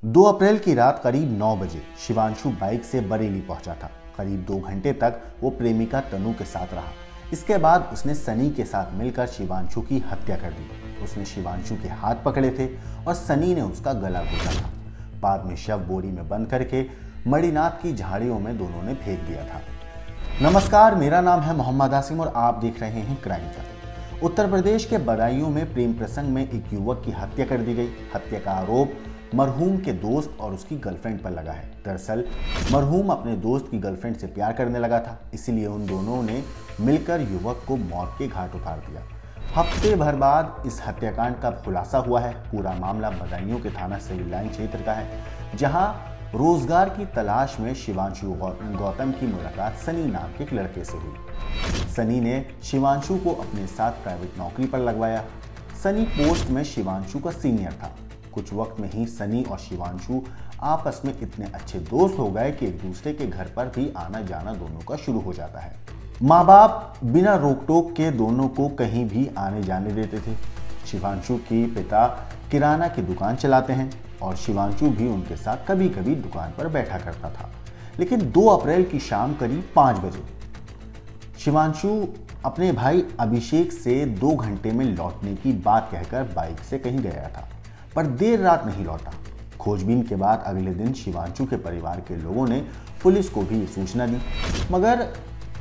2 अप्रैल की रात करीब 9 बजे शिवांशु बाइक से बरेली पहुंचा था। करीब 2 घंटे तक वो प्रेमिका तनु के साथ रहा। इसके बाद उसने सनी के साथ मिलकर शिवांशु की हत्या कर दी। उसने शिवांशु के हाथ पकड़े थे और सनी ने उसका गला घोटा था। बाद में शव बोरी में बंद करके मणिनाथ की झाड़ियों में दोनों ने फेंक दिया था। नमस्कार, मेरा नाम है मोहम्मद आसिम और आप देख रहे हैं क्राइम जंग। उत्तर प्रदेश के बदायूं में प्रेम प्रसंग में एक युवक की हत्या कर दी गई। हत्या का आरोप मरहूम के दोस्त और उसकी गर्लफ्रेंड पर लगा है। दरअसल मरहूम अपने दोस्त की गर्लफ्रेंड से प्यार करने लगा था, इसलिए उन दोनों ने मिलकर युवक को मौत के घाट उतार दिया। हफ्ते भर बाद इस हत्याकांड का खुलासा हुआ है। पूरा मामला बदायूं के थाना सिविल लाइन क्षेत्र का है, जहां रोजगार की तलाश में शिवांशु गौतम की मुलाकात सनी नाम के एक लड़के से हुई। सनी ने शिवांशु को अपने साथ प्राइवेट नौकरी पर लगवाया। सनी पोस्ट में शिवांशु का सीनियर था। कुछ वक्त में ही सनी और शिवांशु आपस में इतने अच्छे दोस्त हो गए कि एक दूसरे के घर पर भी आना जाना दोनों का शुरू हो जाता है। माँ बाप बिना रोक टोक के दोनों को कहीं भी आने जाने देते थे। शिवांशु के पिता किराना की दुकान चलाते हैं और शिवांशु भी उनके साथ कभी कभी दुकान पर बैठा करता था। लेकिन 2 अप्रैल की शाम करीब 5 बजे शिवांशु अपने भाई अभिषेक से 2 घंटे में लौटने की बात कहकर बाइक से कहीं गया था, पर देर रात नहीं लौटा। खोजबीन के बाद अगले दिन शिवांशु के परिवार के लोगों ने पुलिस को भी सूचना दी, मगर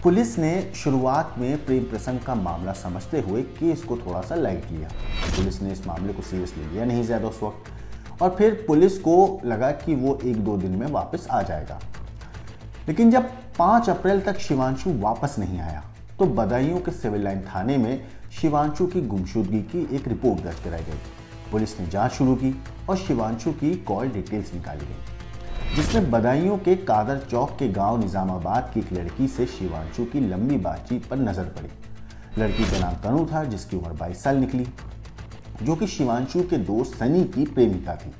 पुलिस ने शुरुआत में प्रेम प्रसंग का मामला समझते हुए केस को थोड़ा सा लाइट लिया। पुलिस ने इस मामले को सीरियसली लिया नहीं ज्यादा उस वक्त, और फिर पुलिस को लगा कि वो 1-2 दिन में वापस आ जाएगा। लेकिन जब 5 अप्रैल तक शिवांशु वापस नहीं आया तो बदायूं के सिविल लाइन थाने में शिवांशु की गुमशुदगी की एक रिपोर्ट दर्ज कराई गई। पुलिस ने जांच शुरू की और शिवांशु की कॉल डिटेल्स निकाली गई, जिसमें बदायूं के कादर चौक के गांव निजामाबाद की एक लड़की से शिवांशु की लंबी बातचीत पर नजर पड़ी। लड़की का नाम तनु था, जिसकी उम्र 22 साल निकली, जो कि शिवांशु के दोस्त सनी की प्रेमिका थी।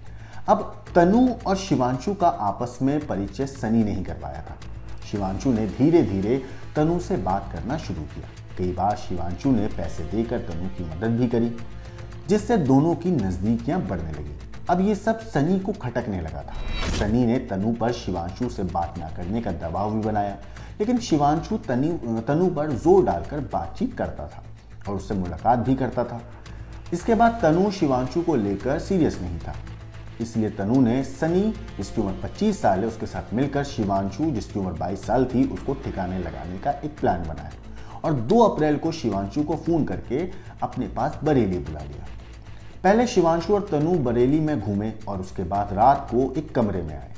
अब तनु और शिवांशु का आपस में परिचय सनी ने ही करवाया था। शिवांशु ने धीरे धीरे तनु से बात करना शुरू किया। कई बार शिवांशु ने पैसे देकर तनु की मदद भी करी, जिससे दोनों की नजदीकियां बढ़ने लगी। अब ये सब सनी को खटकने लगा था। सनी ने तनु पर शिवांशु से बात ना करने का दबाव भी बनाया, लेकिन शिवांशु तनु पर जोर डालकर बातचीत करता था और उससे मुलाकात भी करता था। इसके बाद तनु शिवांशु को लेकर सीरियस नहीं था, इसलिए तनु ने सनी, जिसकी उम्र 25 साल है, उसके साथ मिलकर शिवांशु, जिसकी उम्र 22 साल थी, उसको ठिकाने लगाने का एक प्लान बनाया और 2 अप्रैल को शिवांशु को फोन करके अपने पास बरेली बुला लिया। पहले शिवांशु और तनु बरेली में घूमे और उसके बाद रात को एक कमरे में आए।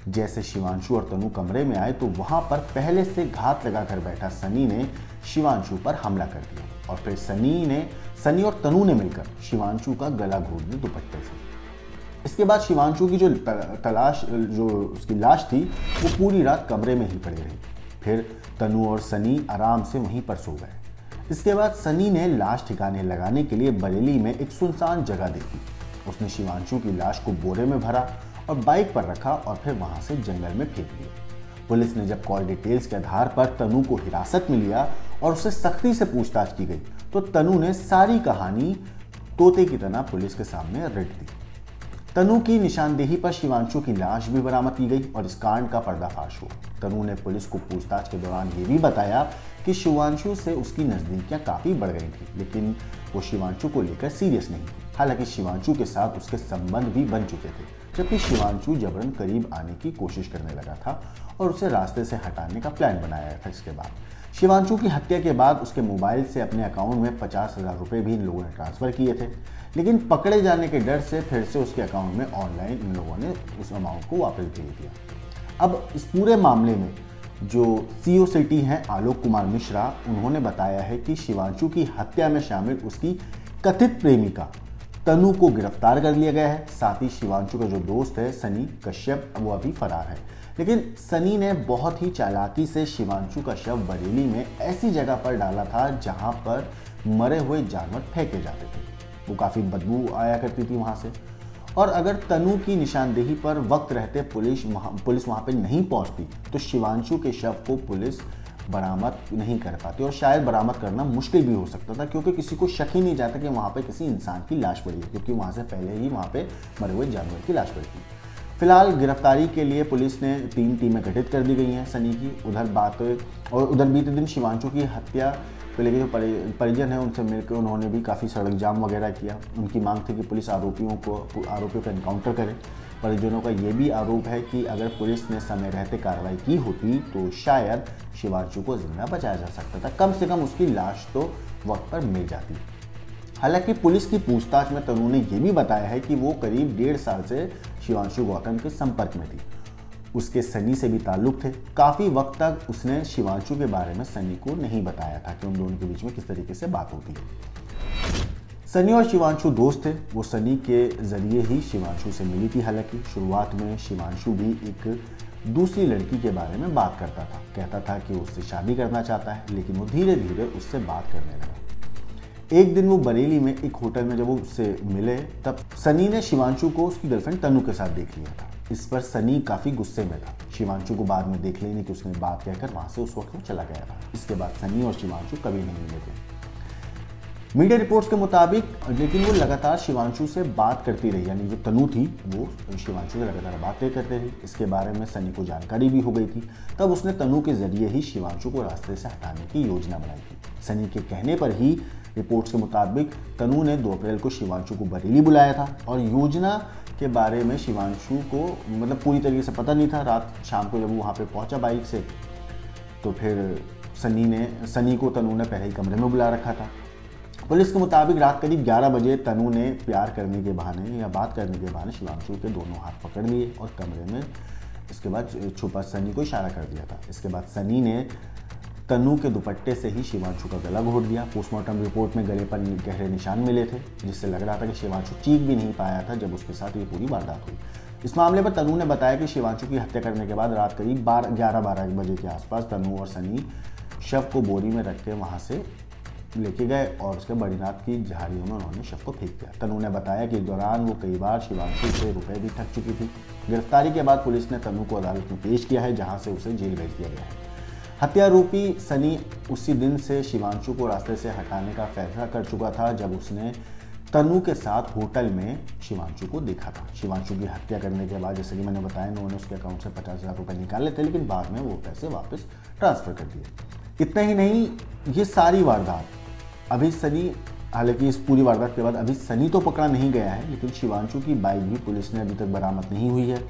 जैसे शिवांशु और तनु कमरे में आए तो वहां पर पहले से घात लगाकर बैठा सनी ने शिवांशु पर हमला कर दिया और फिर सनी और तनु ने मिलकर शिवांशु का गला घोट दिया दुपट्टे से। इसके बाद शिवांशु की जो उसकी लाश थी वो पूरी रात कमरे में ही पड़ी रही। फिर तनु और सनी आराम से वहीं पर सो गए। इसके बाद सनी ने लाश ठिकाने लगाने के लिए बरेली में एक सुनसान जगह देखी। उसने शिवांशु की लाश को बोरे में भरा और बाइक पर रखा और फिर वहां से जंगल में फेंक दिया। पुलिस ने जब कॉल डिटेल्स के आधार पर तनु को हिरासत में लिया और उससे सख्ती से पूछताछ की गई तो तनु ने सारी कहानी तोते की तरह पुलिस के सामने रट दी। तनु की निशानदेही पर शिवांशु की लाश भी बरामद की गई और इस कांड का पर्दाफाश हुआ। तनु ने पुलिस को पूछताछ के दौरान ये भी बताया कि शिवांशु से उसकी नजदीकियां काफी बढ़ गई थी, लेकिन वो शिवांशु को लेकर सीरियस नहीं थी। हालांकि शिवांशु के साथ उसके संबंध भी बन चुके थे, जबकि शिवांशु जबरन करीब आने की कोशिश करने लगा था और उसे रास्ते से हटाने का प्लान बनाया था। इसके बाद शिवांशु की हत्या के बाद उसके मोबाइल से अपने अकाउंट में 50,000 रुपए भी इन लोगों ने ट्रांसफर किए थे, लेकिन पकड़े जाने के डर से फिर से उसके अकाउंट में ऑनलाइन इन लोगों ने उस अमाउंट को वापस भेज दिया। अब इस पूरे मामले में जो सीओ सिटी हैं आलोक कुमार मिश्रा, उन्होंने बताया है कि शिवांशु की हत्या में शामिल उसकी कथित प्रेमिका तनु को गिरफ्तार कर लिया गया है। साथ ही शिवांशु का जो दोस्त है सनी कश्यप, वो अभी फरार है। लेकिन सनी ने बहुत ही चालाकी से शिवांशु का शव बरेली में ऐसी जगह पर डाला था जहां पर मरे हुए जानवर फेंके जाते थे। वो काफ़ी बदबू आया करती थी वहाँ से, और अगर तनु की निशानदेही पर वक्त रहते पुलिस वहाँ पे नहीं पहुँचती तो शिवांशु के शव को पुलिस बरामद नहीं कर पाती और शायद बरामद करना मुश्किल भी हो सकता था, क्योंकि किसी को शक ही नहीं जाता कि वहाँ पे किसी इंसान की लाश पड़ी है, क्योंकि वहाँ से पहले ही वहाँ पे मरे हुए जानवर की लाश पड़ी थी। फिलहाल गिरफ्तारी के लिए पुलिस ने 3 टीमें गठित कर दी गई हैं सनी की। उधर बीते दिन शिवांशु की हत्या को लेकर जो परिजन हैं उनसे मिलकर उन्होंने भी काफ़ी सड़क जाम वगैरह किया। उनकी मांग थी कि पुलिस आरोपियों का एनकाउंटर करे। परिजनों का ये भी आरोप है कि अगर पुलिस ने समय रहते कार्रवाई की होती तो शायद शिवांशु को जिंदा बचाया जा सकता था, कम से कम उसकी लाश तो वक्त पर मिल जाती। हालांकि पुलिस की पूछताछ में तनु ने यह भी बताया है कि वो करीब 1.5 साल से शिवांशु गौतम के संपर्क में थी। उसके सनी से भी ताल्लुक थे। काफ़ी वक्त तक उसने शिवांशु के बारे में सनी को नहीं बताया था कि उन दोनों के बीच में किस तरीके से बात होती है। सनी और शिवांशु दोस्त थे। वो सनी के जरिए ही शिवांशु से मिली थी। हालांकि शुरुआत में शिवांशु भी एक दूसरी लड़की के बारे में बात करता था, कहता था कि उससे शादी करना चाहता है, लेकिन वो धीरे धीरे उससे बात करने लगा। एक दिन वो बरेली में एक होटल में जब वो उससे मिले तब सनी ने शिवांशु को उसकी गर्लफ्रेंड तनु के साथ देख लिया था। इस पर सनी काफ़ी गुस्से में था। शिवांशु को बाद में देख लेने की उसने बात कहकर वहाँ से उस वक्त वो चला गया था। इसके बाद सनी और शिवांशु कभी नहीं मिले थे मीडिया रिपोर्ट्स के मुताबिक, लेकिन वो लगातार शिवांशु से बात करती रही। यानी जो तनु थी वो शिवांशु से लगातार बातें करते रही। इसके बारे में सनी को जानकारी भी हो गई थी। तब उसने तनु के जरिए ही शिवांशु को रास्ते से हटाने की योजना बनाई थी। सनी के कहने पर ही रिपोर्ट्स के मुताबिक तनु ने 2 अप्रैल को शिवांशु को बरेली बुलाया था और योजना के बारे में शिवांशु को पूरी तरीके से पता नहीं था। रात शाम को जब वो वहाँ पे पहुँचा बाइक से तो फिर सनी को तनु ने पहले ही कमरे में बुला रखा था। पुलिस के मुताबिक रात करीब 11 बजे तनु ने प्यार करने के बहाने या बात करने के बहाने शिवांशु के दोनों हाथ पकड़ लिए और कमरे में इसके बाद छुपा सनी को इशारा कर दिया था। इसके बाद सनी ने तनु के दुपट्टे से ही शिवांशु का गला घोट दिया। पोस्टमार्टम रिपोर्ट में गले पर गहरे निशान मिले थे, जिससे लग रहा था कि शिवांशु चीख भी नहीं पाया था जब उसके साथ ये पूरी वारदात हुई। इस मामले पर तनु ने बताया कि शिवांशु की हत्या करने के बाद रात करीब 11-12 बजे के आसपास तनु और सनी शव को बोरी में रख के वहाँ से लेके गए और उसके बड़ीनाथ की झाड़ियों में उन्होंने शव को फेंक दिया। तनु ने बताया कि इस दौरान वो कई बार शिवांशु से रुपए भी ठग चुकी थी। गिरफ्तारी के बाद पुलिस ने तनु को अदालत में पेश किया है, जहां से उसे जेल भेज दिया गया है। हत्यारोपी सनी उसी दिन से शिवांशु को रास्ते से हटाने का फैसला कर चुका था जब उसने तनु के साथ होटल में शिवांशु को देखा था। शिवांशु की हत्या करने के बाद, जैसे कि मैंने बताया, उन्होंने उसके अकाउंट से 50,000 रुपये निकाले थे, लेकिन बाद में वो पैसे वापस ट्रांसफर कर दिए। इतना ही नहीं, ये सारी वारदात अभी सनी, हालांकि इस पूरी वारदात के बाद अभी सनी तो पकड़ा नहीं गया है, लेकिन शिवांशु की बाइक भी पुलिस ने अभी तक बरामद नहीं हुई है।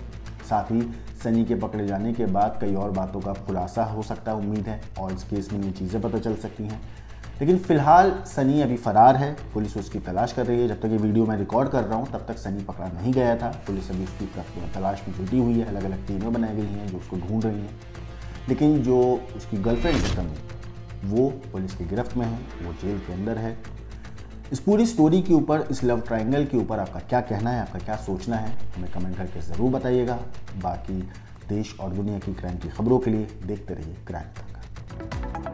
साथ ही सनी के पकड़े जाने के बाद कई और बातों का खुलासा हो सकता है, उम्मीद है, और इस केस में नई चीज़ें पता चल सकती हैं। लेकिन फिलहाल सनी अभी फरार है। पुलिस उसकी तलाश कर रही है। जब तक ये वीडियो मैं रिकॉर्ड कर रहा हूँ तब तक सनी पकड़ा नहीं गया था। पुलिस अभी उसकी तलाश में जुटी हुई है। अलग अलग टीमें बनाई गई हैं जो उसको ढूंढ रही हैं। लेकिन जो उसकी गर्लफ्रेंड है तनु, वो पुलिस की गिरफ्त में है, वो जेल के अंदर है। इस पूरी स्टोरी के ऊपर, इस लव ट्रायंगल के ऊपर आपका क्या कहना है, आपका क्या सोचना है, हमें कमेंट करके ज़रूर बताइएगा। बाकी देश और दुनिया की क्राइम की खबरों के लिए देखते रहिए क्राइम तक।